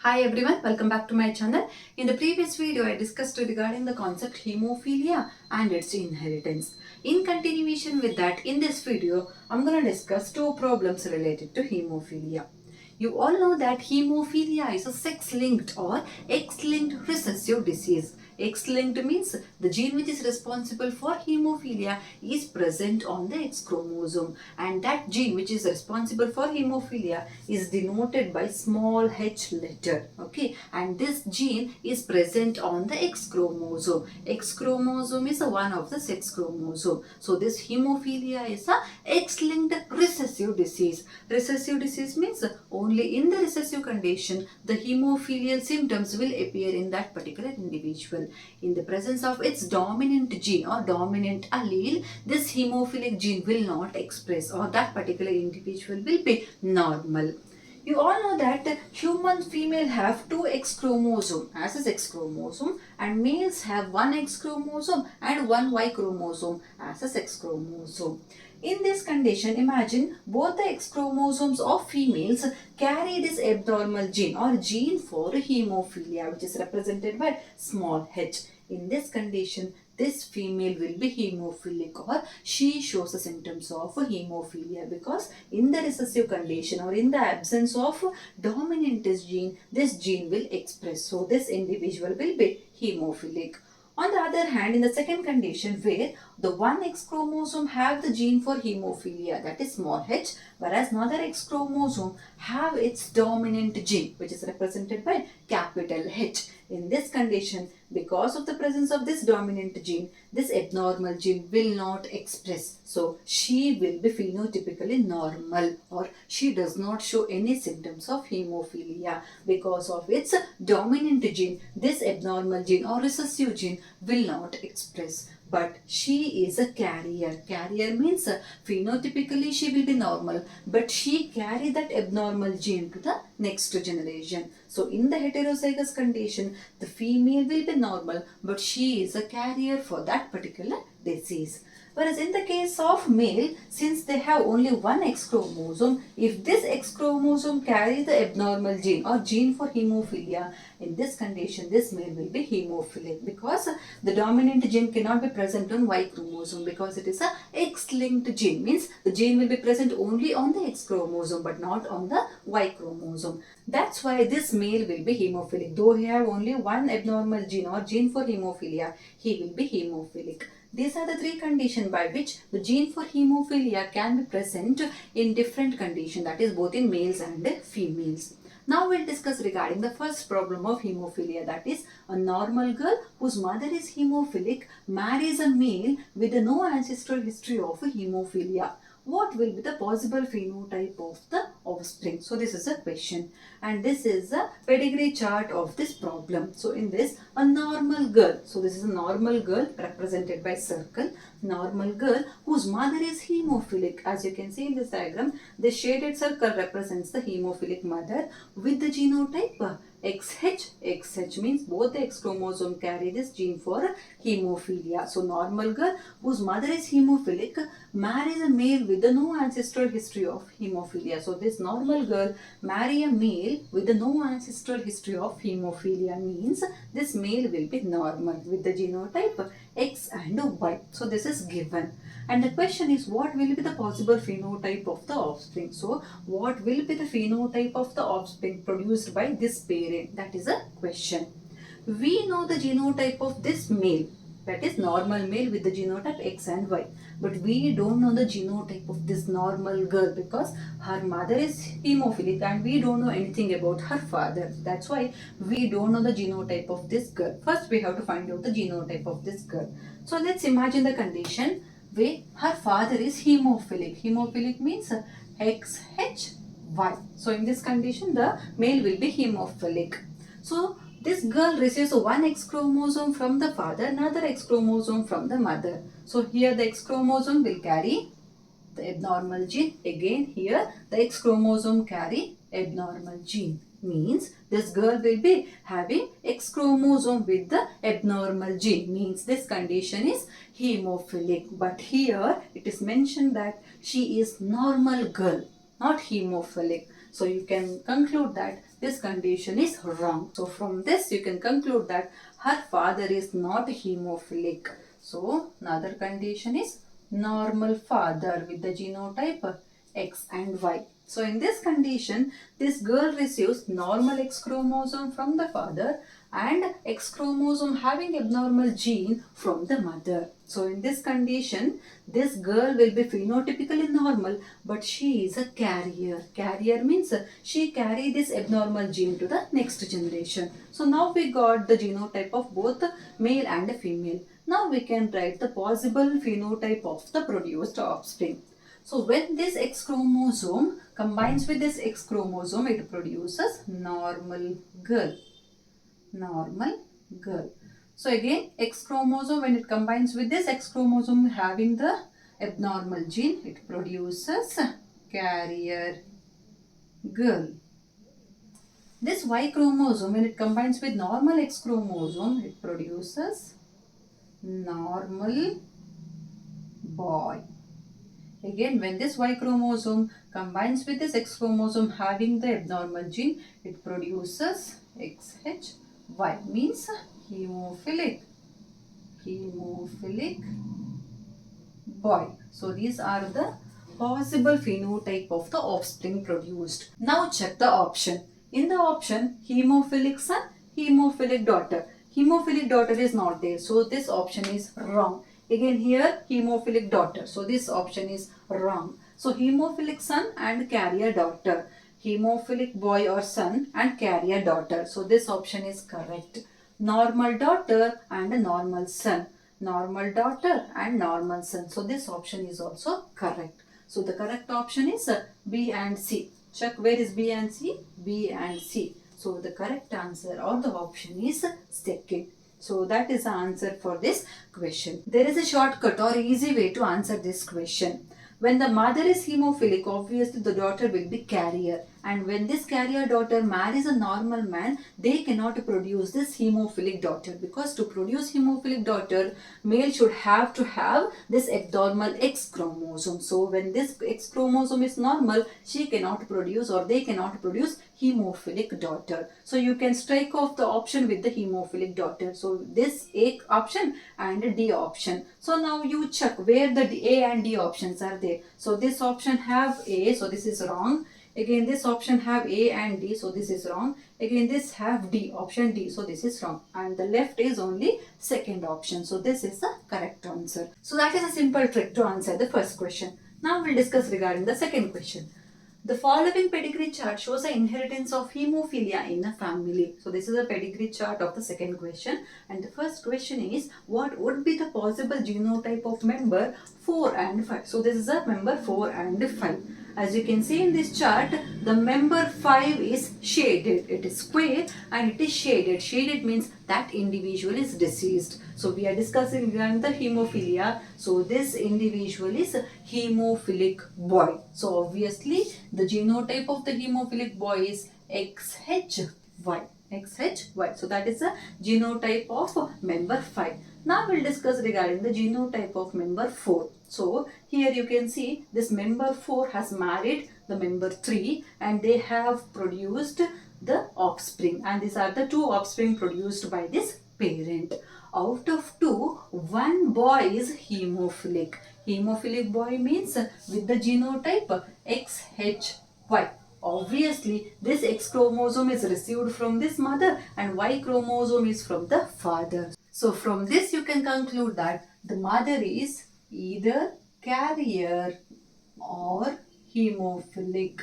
Hi everyone, welcome back to my channel. In the previous video, I discussed regarding the concept hemophilia and its inheritance. In continuation with that, in this video, I'm going to discuss two problems related to hemophilia. You all know that hemophilia is a sex-linked or X-linked recessive disease. X-linked means the gene which is responsible for hemophilia is present on the X chromosome, and that gene which is responsible for hemophilia is denoted by small h letter. Okay, and this gene is present on the X chromosome. X chromosome is one of the sex chromosome. So this hemophilia is a X-linked recessive disease. Recessive disease means only in the recessive condition the hemophilial symptoms will appear in that particular individual. In the presence of its dominant gene or dominant allele, this hemophilic gene will not express, or that particular individual will be normal. You all know that human female have two X chromosome as a sex chromosome, and males have one X chromosome and one Y chromosome as a sex chromosome. In this condition, imagine both the X chromosomes of females carry this abnormal gene or gene for hemophilia, which is represented by small h. In this condition, this female will be hemophilic, or she shows the symptoms of hemophilia, because in the recessive condition or in the absence of dominant gene, this gene will express. So this individual will be hemophilic. On the other hand, in the second condition where the one X chromosome have the gene for hemophilia, that is small h, whereas another X chromosome have its dominant gene, which is represented by capital H. In this condition, because of the presence of this dominant gene, this abnormal gene will not express. So she will be phenotypically normal, or she does not show any symptoms of hemophilia because of its dominant gene. This abnormal gene or recessive gene will not express, but she is a carrier. Carrier means phenotypically she will be normal, but she carry that abnormal gene to the next generation. So in the heterozygous condition, the female will be normal, but she is a carrier for that particular disease. Whereas in the case of male, since they have only one X chromosome, if this X chromosome carries the abnormal gene or gene for hemophilia, in this condition this male will be hemophilic, because the dominant gene cannot be present on Y chromosome, because it is a X-linked gene. Means the gene will be present only on the X chromosome but not on the Y chromosome. That's why this male will be hemophilic. Though he have only one abnormal gene or gene for hemophilia, he will be hemophilic. These are the three conditions by which the gene for hemophilia can be present in different conditions, that is both in males and females. Now we'll discuss regarding the first problem of hemophilia, that is a normal girl whose mother is hemophilic marries a male with no ancestral history of hemophilia. What will be the possible phenotype of the offspring? So this is a question, and this is a pedigree chart of this problem. So in this, a normal girl, so this is a normal girl represented by circle, normal girl whose mother is hemophilic. As you can see in this diagram, the shaded circle represents the hemophilic mother with the genotype XH. XH means both the X chromosome carry this gene for hemophilia. So normal girl whose mother is hemophilic marries a male with no ancestral history of hemophilia. So this normal girl marry a male with no ancestral history of hemophilia, means this male will be normal with the genotype X and Y. So this is given. And the question is, what will be the possible phenotype of the offspring? So what will be the phenotype of the offspring produced by this parent? That is a question. We know the genotype of this male, that is normal male with the genotype X and Y. But we don't know the genotype of this normal girl, because her mother is hemophilic and we don't know anything about her father. That's why we don't know the genotype of this girl. First we have to find out the genotype of this girl. So let's imagine the condition where her father is hemophilic. Hemophilic means XHY. So in this condition the male will be hemophilic. So this girl receives one X chromosome from the father, another X chromosome from the mother. So here the X chromosome will carry the abnormal gene. Again here the X chromosome carry abnormal gene. Means this girl will be having X chromosome with the abnormal gene. Means this condition is hemophilic. But here it is mentioned that she is normal girl. not hemophilic. So you can conclude that this condition is wrong. So from this you can conclude that her father is not hemophilic. So another condition is normal father with the genotype X and Y. So in this condition, this girl receives normal X chromosome from the father and X chromosome having abnormal gene from the mother. So in this condition, this girl will be phenotypically normal, but she is a carrier. Carrier means she carry this abnormal gene to the next generation. So now we got the genotype of both male and female. Now we can write the possible phenotype of the produced offspring. So when this X chromosome combines with this X chromosome, it produces normal girl. Normal girl. So again, X chromosome, when it combines with this X chromosome having the abnormal gene, it produces carrier girl. This Y chromosome, when it combines with normal X chromosome, it produces normal boy. Again, when this Y chromosome combines with this X chromosome having the abnormal gene, it produces XHY, means hemophilic. Hemophilic boy. So these are the possible phenotype of the offspring produced. Now check the option. In the option, hemophilic son, hemophilic daughter. Hemophilic daughter is not there. So this option is wrong. Again here, hemophilic daughter. So this option is wrong. So hemophilic son and carrier daughter. Hemophilic boy or son and carrier daughter. So this option is correct. Normal daughter and normal son. Normal daughter and normal son. So this option is also correct. So the correct option is B and C. Check where is B and C? B and C. So the correct answer or the option is second. So that is the answer for this question. There is a shortcut or easy way to answer this question. When the mother is hemophilic, obviously the daughter will be carrier. And when this carrier daughter marries a normal man, they cannot produce this hemophilic daughter. Because to produce hemophilic daughter, male should have to have this abnormal X chromosome. So when this X chromosome is normal, she cannot produce or they cannot produce hemophilic daughter. So you can strike off the option with the hemophilic daughter. So this A option and D option. So now you check where the A and D options are there. So this option have A, so this is wrong. Again this option have A and D, so this is wrong. Again this have D, option D, so this is wrong. And the left is only second option. So this is the correct answer. So that is a simple trick to answer the first question. Now we'll discuss regarding the second question. The following pedigree chart shows the inheritance of hemophilia in a family. So this is a pedigree chart of the second question. And the first question is, what would be the possible genotype of member 4 and 5? So this is a member 4 and 5. As you can see in this chart, the member 5 is shaded. It is square and it is shaded. Shaded means that individual is deceased. So we are discussing regarding the hemophilia. So this individual is a hemophilic boy. So obviously the genotype of the hemophilic boy is XHY. XHY. So that is the genotype of member 5. Now we'll discuss regarding the genotype of member 4. So here you can see this member 4 has married the member 3 and they have produced the offspring, and these are the two offspring produced by this parent. Out of two, one boy is hemophilic. Hemophilic boy means with the genotype XHY. Obviously, this X chromosome is received from this mother and Y chromosome is from the father. So from this you can conclude that the mother is either carrier or hemophilic.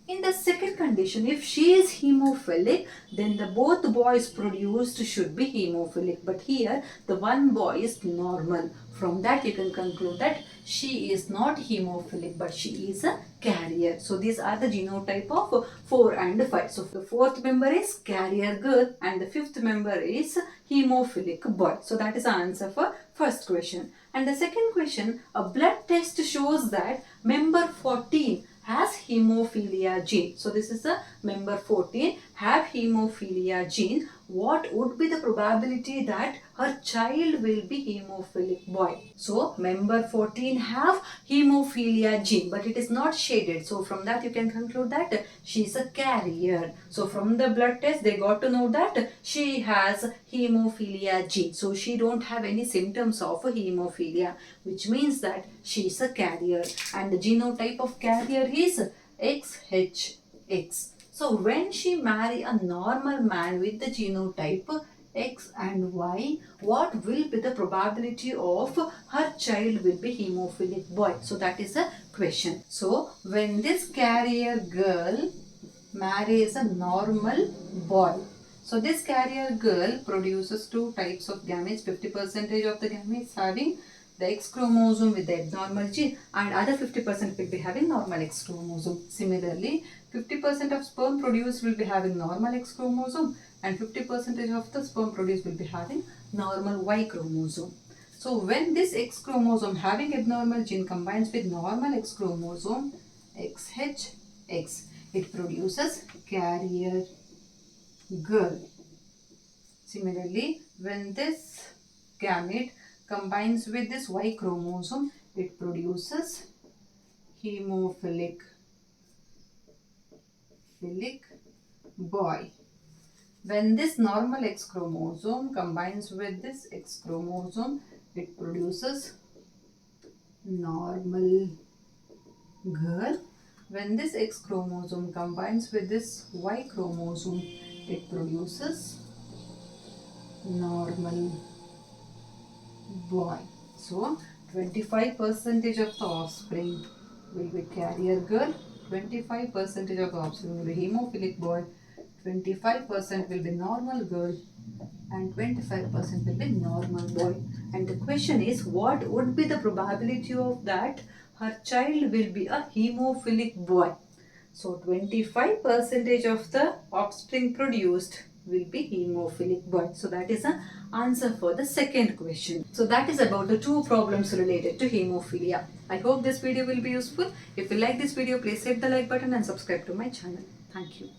In the second condition, if she is hemophilic, then the both boys produced should be hemophilic. But here, the one boy is normal. From that, you can conclude that she is not hemophilic, but she is a carrier. So these are the genotype of 4 and 5. So the fourth member is carrier girl and the fifth member is hemophilic boy. So that is the answer for first question. And the second question, a blood test shows that member 14 has hemophilia gene. So this is a member 14 have hemophilia gene. what would be the probability that her child will be hemophilic boy? So member 14 have hemophilia gene, but it is not shaded. So from that you can conclude that she is a carrier. So from the blood test they got to know that she has hemophilia gene. So she don't have any symptoms of hemophilia, which means that she is a carrier, and the genotype of carrier is XHX. So when she marry a normal man with the genotype X and Y, what will be the probability of her child will be hemophilic boy? So that is a question. So when this carrier girl marries a normal boy, so this carrier girl produces two types of gametes, 50% of the gametes having the X chromosome with the abnormal gene, and other 50% will be having normal X chromosome. Similarly, 50% of sperm produced will be having normal X chromosome, and 50% of the sperm produced will be having normal Y chromosome. So when this X chromosome having abnormal gene combines with normal X chromosome XHX, it produces carrier girl. Similarly, when this gamete combines with this Y chromosome, it produces hemophilic boy. When this normal X chromosome combines with this X chromosome, it produces normal girl. When this X chromosome combines with this Y chromosome, it produces normal boy. So 25% of the offspring will be carrier girl, 25% of the offspring will be hemophilic boy, 25% will be normal girl, and 25% will be normal boy. And the question is, what would be the probability of that her child will be a hemophilic boy? So 25% of the offspring produced will be hemophilic boy. So that is the answer for the second question. So that is about the two problems related to hemophilia. I hope this video will be useful. If you like this video, please hit the like button and subscribe to my channel. Thank you.